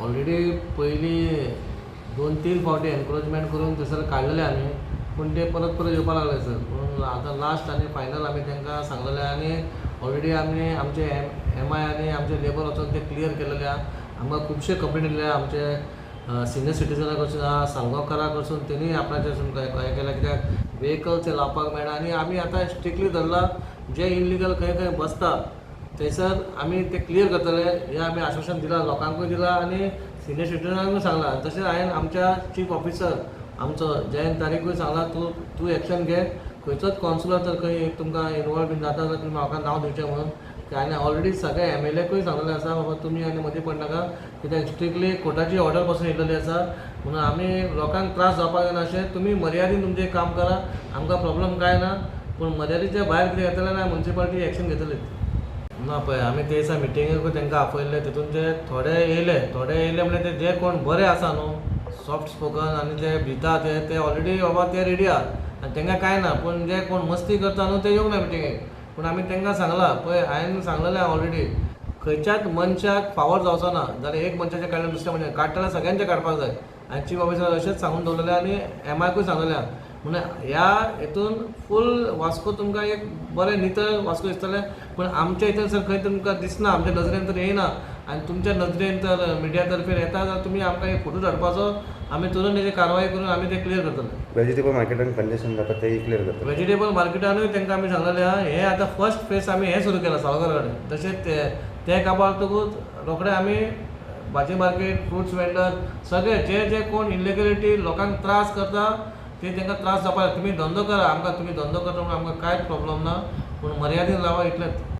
Already पयलीं 2-3 फावटी encroachment करून थंयसर काडलेले आमी, पूण ते परत परत येवपा लागले सर. म्हणून आतां लास्ट आनी फायनल आमी तांकां सांगलेलें आनी ऑलरेडी आमी आमचे MI आनी आमचे लेबर वचून ते क्लियर केलेले आहा. आमकां खुबशे कंप्लेन येयले आमचे सिनियर सिटीजना कडसून आहा, सांगोकारा कडसून तेणी आपणाचेर हें केल्या कित्याक वेहिकल्स लावपाक मेळना आनी आमी आतां स्ट्रिक्टली धरला जे इल्लिगल खंय खंय बसता थंयसर आमी ते क्लियर करतले हें आमी आश्वासन दिलां, लोकांकूय दिलां आनी सिनियर सिटीजनांकूय सांगलां. तशेंच हांवें आमच्या चीफ ऑफिसर आमचो जयंत तारीकूय सांगलां तूं एक्शन घे. खंयचोच कावन्सिलर जर खंय तुमकां इनवॉल्व बीन जाता जाल्यार तुमी म्हाका नांव दिवचें म्हणून. हांवें ऑलरेडी सगळे MLAकूय सांगलेलें आसा बाबा तुमी आनी मदीं पडनाका कित्याक स्ट्रिक्टली कोर्टाची ऑर्डर पासून येयलेली आसा. म्हणून आमी लोकांक त्रास जावपाक जायना अशें तुमी मर्यादीन तुमचें काम करा, आमकां प्रॉब्लम कांय ना. पूण मर्यादेच्या भायर कितें येतलें जाल्यार म्युन्सिपालिटी एक्शन घेतलीच ना. पळय आमी ते दिसा मिटिंगेकूय तांकां आपयल्ले, तितून ते थोडे येयले म्हणल्यार ते जे कोण बरे आसा न्हू सॉफ्ट स्पोकन आनी ते भिता ते ऑलरेडी बाबा ते रेडी आहात आनी तांकां कांय ना. पूण जे कोण मस्ती करता न्हू ते येवंक ना मिटिंगेक. पूण आमी तांकां सांगलां पळय, हांवें सांगलेलें ऑलरेडी खंयच्याच मनशाक फावोर जावचो ना. जाल्यार एक मनशाचें काडलें दुसऱ्या मनशाचें काडटना सगळ्यांचें काडपाक जाय. हांवें चीफ ऑफिसर अशेंच सांगून दवरलेलें आनी MIकूय सांगलेलें आहा. म्हणून ह्या हितून फूल वास्को तुमकां एक बरें नितळ वास्को दिसतलें. पूण आमच्या हितून सर खंय तुमकां दिसना, आमच्या नजरेन तर येयना आनी तुमच्या नजरेन तर मिडिया तर्फे येता जाल्यार तुमी आमकां एक फोटो धाडपाचो, आमी तुरंत तेजी कारवाय करून आमी ते क्लियर करतले. वेजिटेबल मार्केटान कंजेशन जाता तेय क्लियर करता. वेजिटेबल मार्केटानूय तांकां आमी सांगलेलें आहा. हें आतां फर्स्ट फेज आमी हें सुरू केलां सावकार कडेन. तशेंच ते काबारतकूच रोखडे आमी भाजी मार्केट, फ्रुट्स वेंडर सगळे जे जे कोण इलिगलिटी लोकांक त्रास करता ते तांकां त्रास जावपाक तुमी धंदो करा, आमकां तुमी धंदो करता म्हणून आमकां कांयच प्रॉब्लम ना. पूण मर्यादीन रावा इतलेंच.